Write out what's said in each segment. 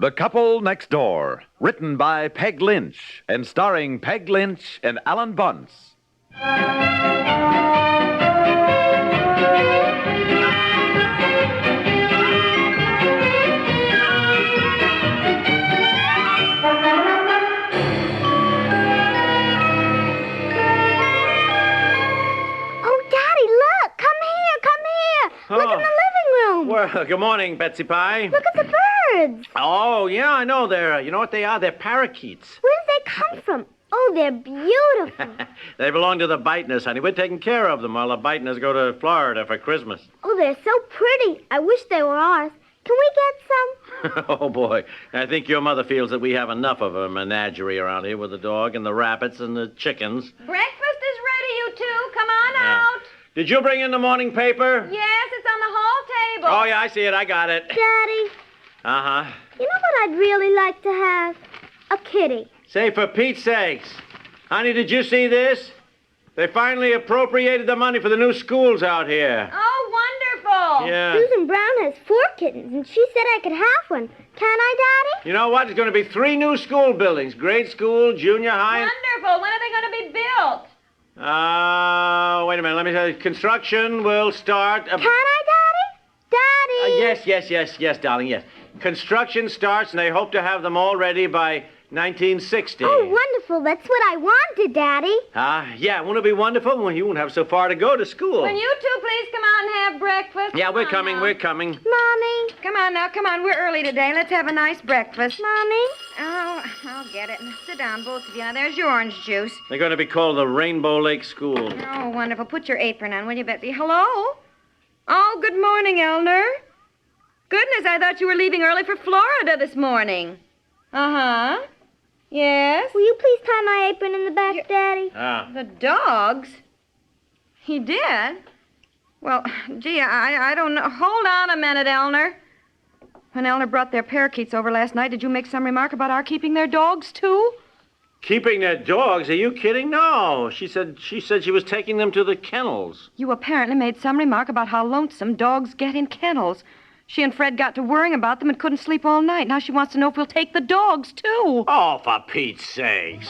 The Couple Next Door, written by Peg Lynch and starring Peg Lynch and Alan Bunce. Look in the living room. Well, good morning, Betsy Pie. Look at the birds. Oh, yeah, I know. You know what they are? They're parakeets. Where did they come from? Oh, they're beautiful. They belong to the Biteners, honey. We're taking care of them while the Biteners go to Florida for Christmas. Oh, they're so pretty. I wish they were ours. Can we get some? Oh, boy. I think your mother feels that we have enough of a menagerie around here with the dog and the rabbits and the chickens. Breakfast is ready, you two. Come on out. Did you bring in the morning paper? Yes, it's on the hall table. Oh, yeah, I see it. I got it. Daddy. Uh-huh. You know what I'd really like to have? A kitty. Say, for Pete's sakes. Honey, did you see this? They finally appropriated the money for the new schools out here. Oh, wonderful. Yeah. Susan Brown has 4 kittens, and she said I could have one. Can I, Daddy? You know what? There's going to be 3 new school buildings. Grade school, junior high. Wonderful. When are they going to be built? Wait a minute. Let me tell you. Construction will start... Can I, Daddy? Daddy! Yes, darling, yes. Construction starts, and they hope to have them all ready by 1960. Oh, wonderful. That's what I wanted, Daddy. Yeah, won't it be wonderful? Well, you won't have so far to go to school. Will you two please come out and have breakfast? Yeah, we're Come on coming. now. Mommy. Come on now, come on. We're early today. Let's have a nice breakfast. Mommy. Oh, I'll get it. Sit down, both of you. Now, there's your orange juice. They're going to be called the Rainbow Lake School. Oh, wonderful. Put your apron on, will you, Betsy? Hello? Oh, good morning, Elner. Goodness, I thought you were leaving early for Florida this morning. Uh-huh. Yes? Will you please tie my apron in the back, Daddy? The dogs? He did? Well, gee, I don't know. Hold on a minute, Elner. When Elner brought their parakeets over last night, did you make some remark about our keeping their dogs, too? Keeping their dogs? Are you kidding? No. She said she was taking them to the kennels. You apparently made some remark about how lonesome dogs get in kennels. She and Fred got to worrying about them and couldn't sleep all night. Now she wants to know if we'll take the dogs, too. Oh, for Pete's sakes.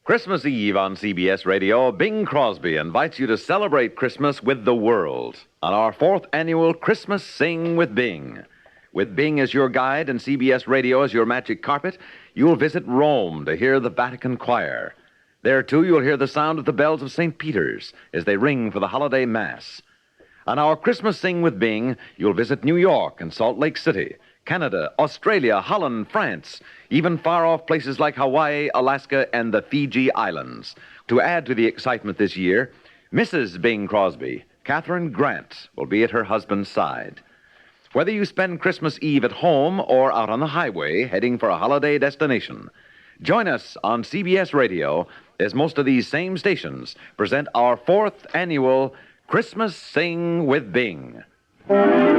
Christmas Eve on CBS Radio, Bing Crosby invites you to celebrate Christmas with the world on our 4th annual Christmas Sing with Bing. With Bing as your guide and CBS Radio as your magic carpet, you'll visit Rome to hear the Vatican Choir. There, too, you'll hear the sound of the bells of St. Peter's as they ring for the holiday Mass. On our Christmas Sing with Bing, you'll visit New York and Salt Lake City, Canada, Australia, Holland, France, even far-off places like Hawaii, Alaska, and the Fiji Islands. To add to the excitement this year, Mrs. Bing Crosby, Catherine Grant, will be at her husband's side. Whether you spend Christmas Eve at home or out on the highway heading for a holiday destination, join us on CBS Radio as most of these same stations present our 4th annual Christmas Sing with Bing. Well,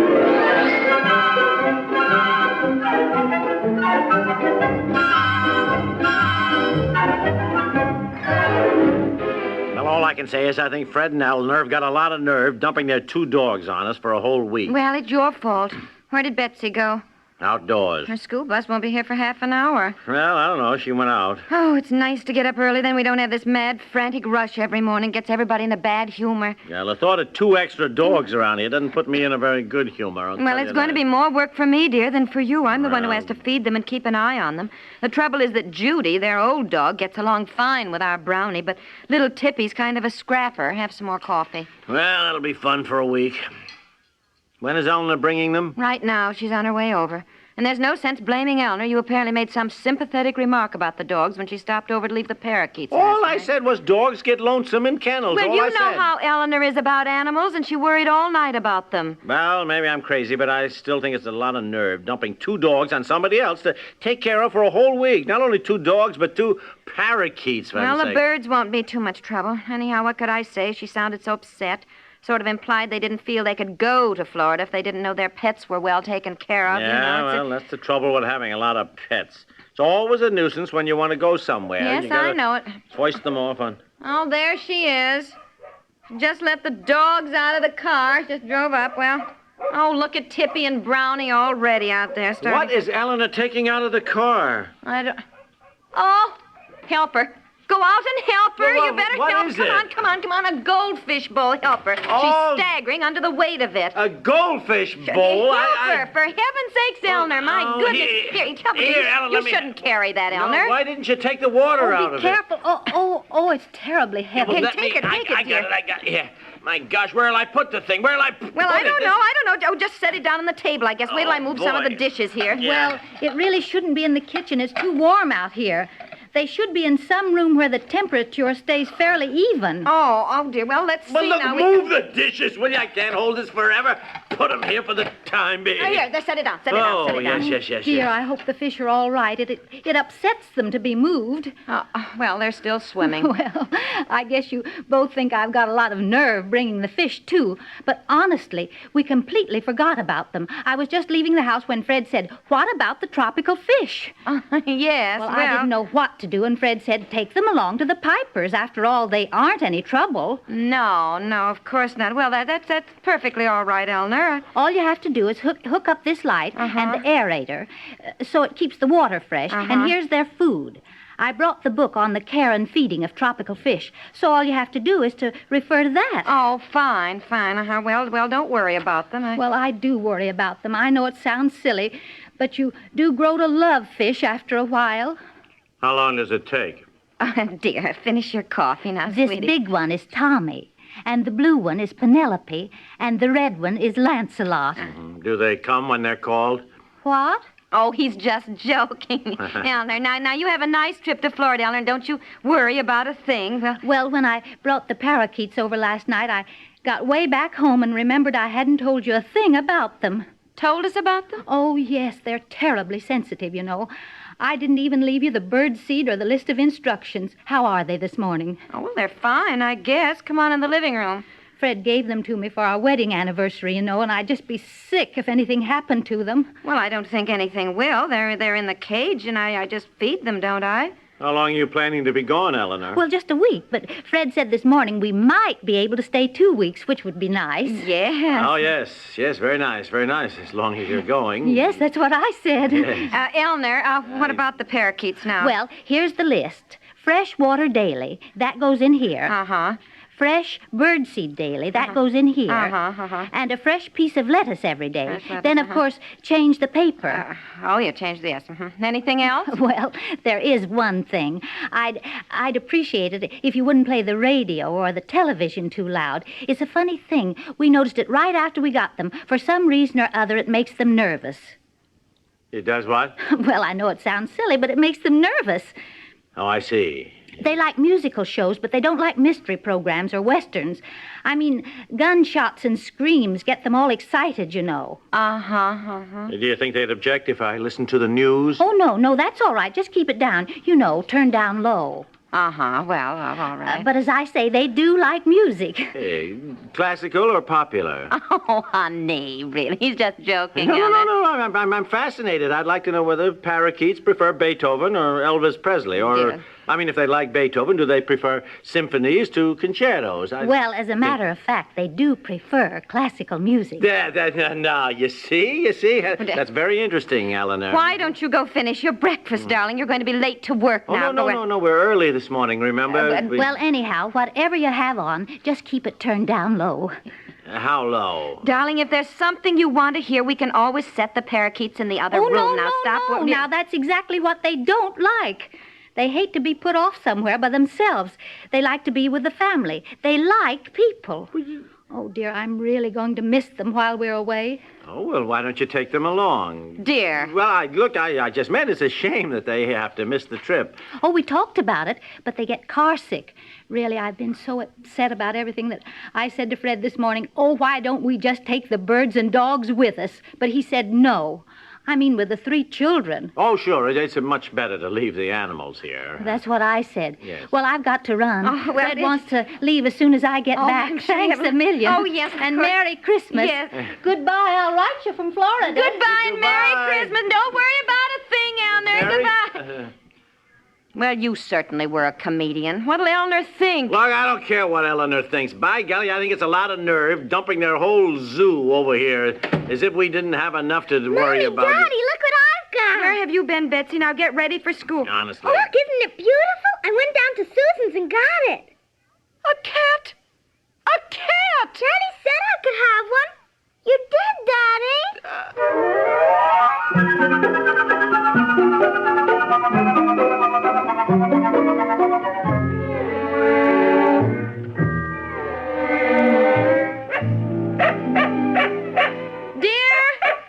all I can say is I think Fred and Eleanor have got a lot of nerve dumping their 2 dogs on us for a whole week. Well, it's your fault. Where did Betsy go? Outdoors. Her school bus won't be here for half an hour. Well, I don't know. She went out. Oh, it's nice to get up early. Then we don't have this mad, frantic rush every morning. Gets everybody in a bad humor. Yeah, the thought of 2 extra dogs around here doesn't put me in a very good humor. Well, it's going to be more work for me, dear, than for you. I'm the one who has to feed them and keep an eye on them. The trouble is that Judy, their old dog, gets along fine with our Brownie, but little Tippy's kind of a scrapper. Have some more coffee. Well, that'll be fun for a week. When is Eleanor bringing them? Right now. She's on her way over. And there's no sense blaming Eleanor. You apparently made some sympathetic remark about the dogs when she stopped over to leave the parakeets. All I said was dogs get lonesome in kennels. Well, all you I know said. how Eleanor is about animals, and she worried all night about them. Well, maybe I'm crazy, but I still think it's a lot of nerve dumping 2 dogs on somebody else to take care of for a whole week. Not only 2 dogs, but 2 parakeets, for Well, heaven's the sake. birds won't be too much trouble. Anyhow, what could I say? She sounded so upset. Sort of implied they didn't feel they could go to Florida if they didn't know their pets were well taken care of. Yeah, well, that's the trouble with having a lot of pets. It's always a nuisance when you want to go somewhere. Yes, You gotta I know it. Hoist them off on... Oh, there she is. Just let the dogs out of the car. Just drove up. Well, oh, look at Tippy and Brownie already out there. What is Eleanor taking out of the car? I don't... Oh, help her. Go out and help her. Well, You better what help. is Come it? on, come on, come on. A goldfish bowl. Help her. Oh. She's staggering under the weight of it. A goldfish bowl? Help her, for heaven's sakes, Eleanor. My oh, goodness. here, Help her. here, Eleanor, You let me- shouldn't carry that, No, Eleanor. why didn't you take the water out of Be careful. Oh, it's terribly it? heavy. Well, Here, let take me- it, I dear. got it. Here. My gosh, where'll I put the thing? Where'll I put Well, I it? don't know. Oh, just set it down on the table, I guess. Wait till I Oh, move some of boy. the dishes here. Yeah. Well, it really shouldn't be in the kitchen. It's too warm out here. They should be in some room where the temperature stays fairly even. Oh, dear. Well, let's Well, see look, now. move the dishes, will you? I can't hold this forever. Put them here for the time being. Here, there, set it down. Set it Oh, down. Set it down. yes. Dear, I hope the fish are all right. It upsets them to be moved. Well, they're still swimming. Well, I guess you both think I've got a lot of nerve bringing the fish, too. But honestly, we completely forgot about them. I was just leaving the house when Fred said, "What about the tropical fish?" Yes, Well, I didn't know what to do, and Fred said, "Take them along to the Pipers. After all, they aren't any trouble." No, of course not. Well, that's perfectly all right, Eleanor. All you have to do is hook up this light and the aerator so it keeps the water fresh. And here's their food. I brought the book on the care and feeding of tropical fish, so all you have to do is to refer to that. Oh, fine. Well, don't worry about them. Well, I do worry about them. I know it sounds silly, but you do grow to love fish after a while. How long does it take? Oh, dear, finish your coffee now, This sweetie. big one is Tommy, and the blue one is Penelope, and the red one is Lancelot. Do they come when they're called? What? Oh, he's just joking. Eleanor, now you have a nice trip to Florida, Eleanor. Don't you worry about a thing. Well, when I brought the parakeets over last night, I got way back home and remembered I hadn't told you a thing about them. Told us about them? Oh, yes, they're terribly sensitive, you know. I didn't even leave you the bird seed or the list of instructions. How are they this morning? Oh, well, they're fine, I guess. Come on in the living room. Fred gave them to me for our wedding anniversary, you know, and I'd just be sick if anything happened to them. Well, I don't think anything will. They're in the cage, and I just feed them, don't I? How long are you planning to be gone, Eleanor? Well, just a week, but Fred said this morning we might be able to stay 2 weeks, which would be nice. Yes. Oh, yes, very nice, as long as you're going. Yes, that's what I said. Yes. Eleanor, what about the parakeets now? Well, here's the list. Fresh water daily. That goes in here. Uh-huh. Fresh birdseed daily. That goes in here. And a fresh piece of lettuce every day. Fresh lettuce, Then, of course, change the paper. You changed the S. Anything else? Well, there is one thing. I'd appreciate it if you wouldn't play the radio or the television too loud. It's a funny thing. We noticed it right after we got them. For some reason or other, it makes them nervous. It does what? Well, I know it sounds silly, but it makes them nervous. Oh, I see. They like musical shows, but they don't like mystery programs or westerns. I mean, gunshots and screams get them all excited, you know. Do you think they'd object if I listened to the news? Oh, no, that's all right. Just keep it down. You know, turn down low. Well, all right. But as I say, they do like music. Hey, classical or popular? Oh, honey, really? He's just joking. No. Eleanor. I'm fascinated. I'd like to know whether parakeets prefer Beethoven or Elvis Presley, or Dear. I mean, if they like Beethoven, do they prefer symphonies to concertos? Well, as a matter of fact, they do prefer classical music. No, you see? That's very interesting, Eleanor. Why don't you go finish your breakfast, darling? You're going to be late to work Oh, now. no. We're early this morning, remember? Well, anyhow, whatever you have on, just keep it turned down low. How low? Darling, if there's something you want to hear, we can always set the parakeets in the other room. Now, stop. No. Now, that's exactly what they don't like. They hate to be put off somewhere by themselves. They like to be with the family. They like people. Oh, dear, I'm really going to miss them while we're away. Oh, well, why don't you take them along? Dear. Well, I just meant it's a shame that they have to miss the trip. Oh, we talked about it, but they get car sick. Really, I've been so upset about everything that I said to Fred this morning, "Oh, why don't we just take the birds and dogs with us?" But he said no. I mean, with the 3 children. Oh, sure. It's much better to leave the animals here. That's what I said. Yes. Well, I've got to run. Oh, well, Fred wants to leave as soon as I get back. I'm sure Thanks you a million. Oh, yes, of And course. Merry Christmas. Yes. Goodbye. I'll write you from Florida. Goodbye and Merry Goodbye. Christmas. Don't worry about a thing, Eleanor. Say goodbye. Well, you certainly were a comedian. What'll Eleanor think? Look, I don't care what Eleanor thinks. By golly, I think it's a lot of nerve dumping their whole zoo over here as if we didn't have enough to worry about. Daddy, look what I've got. Where have you been, Betsy? Now get ready for school. Honestly. Oh, look, isn't it beautiful? I went down to Susan's and got it. A cat! A cat! Daddy said I could have one. You did, Daddy. Dear,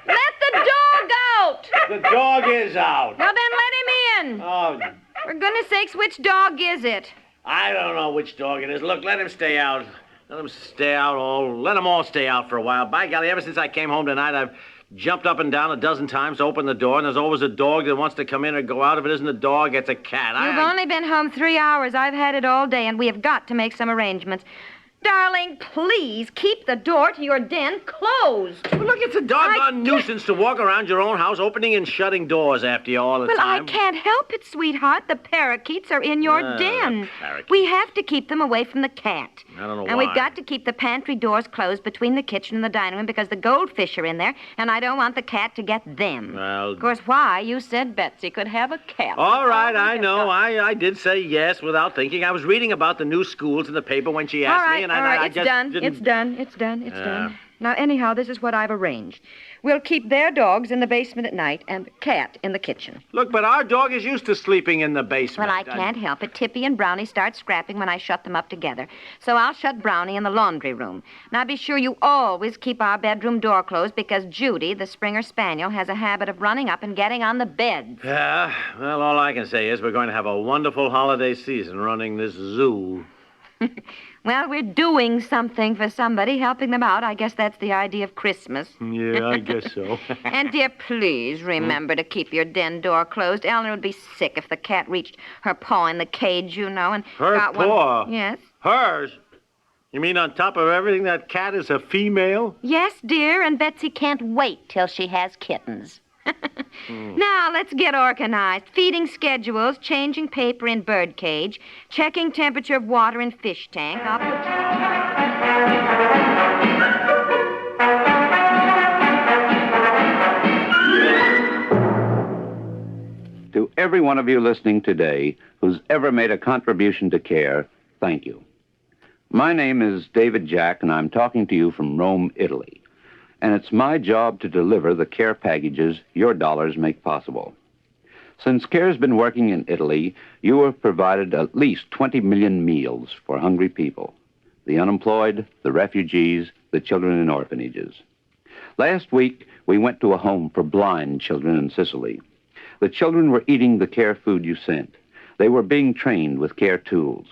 let the dog out! The dog is out. Well, then let him in. Oh, For goodness sakes, which dog is it? I don't know which dog it is. Look, let him stay out. Let them all stay out for a while. By golly, ever since I came home tonight, I've jumped up and down a dozen times to open the door, and there's always a dog that wants to come in or go out. If it isn't a dog, it's a cat. You've only been home 3 hours. I've had it all day, and we have got to make some arrangements. Darling, please keep the door to your den closed. Well, look, it's a doggone nuisance to walk around your own house opening and shutting doors after you all the Well, time. I can't help it, sweetheart. The parakeets are in your den. the parakeets. We have to keep them away from the cat. I don't know And why. we've got to keep the pantry doors closed between the kitchen and the dining room because the goldfish are in there, and I don't want the cat to get them. Well, Of course, why? You said Betsy could have a cat. all right, I know. I did say yes without thinking. I was reading about the new schools in the paper when she asked All right, me, and all I right, just it's done. didn't... It's done. It's Yeah. done. Now, anyhow, this is what I've arranged. We'll keep their dogs in the basement at night and the cat in the kitchen. Look, but our dog is used to sleeping in the basement. Well, I can't help it. Tippy and Brownie start scrapping when I shut them up together. So I'll shut Brownie in the laundry room. Now, be sure you always keep our bedroom door closed because Judy, the Springer Spaniel, has a habit of running up and getting on the bed. Yeah, well, all I can say is we're going to have a wonderful holiday season running this zoo. Well, we're doing something for somebody, helping them out. I guess that's the idea of Christmas. Yeah, I guess so. And, dear, please remember to keep your den door closed. Eleanor would be sick if the cat reached her paw in the cage, you know, and Her got paw? one. Yes. Hers? You mean on top of everything, that cat is a female? Yes, dear, and Betsy can't wait till she has kittens. Now, let's get organized. Feeding schedules, changing paper in bird cage, checking temperature of water in fish tank. I'll put... To every one of you listening today who's ever made a contribution to care, thank you. My name is David Jack, and I'm talking to you from Rome, Italy. And it's my job to deliver the care packages your dollars make possible. Since CARE's been working in Italy, you have provided at least 20 million meals for hungry people, the unemployed, the refugees, the children in orphanages. Last week, we went to a home for blind children in Sicily. The children were eating the care food you sent. They were being trained with care tools.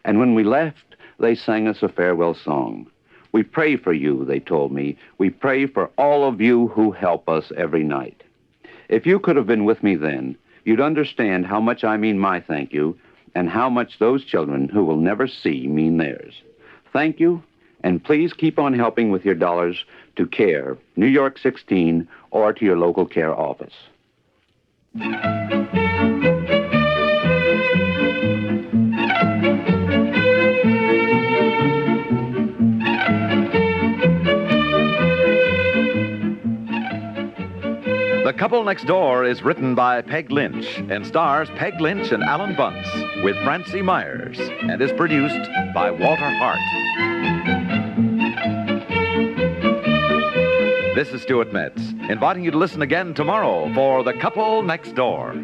And when we left, they sang us a farewell song. We pray for you, they told me. We pray for all of you who help us every night. If you could have been with me then, you'd understand how much I mean my thank you and how much those children who will never see mean theirs. Thank you, and please keep on helping with your dollars to CARE, New York 16, or to your local care office. The Couple Next Door is written by Peg Lynch and stars Peg Lynch and Alan Bunce with Francie Myers and is produced by Walter Hart. This is Stuart Metz, inviting you to listen again tomorrow for The Couple Next Door.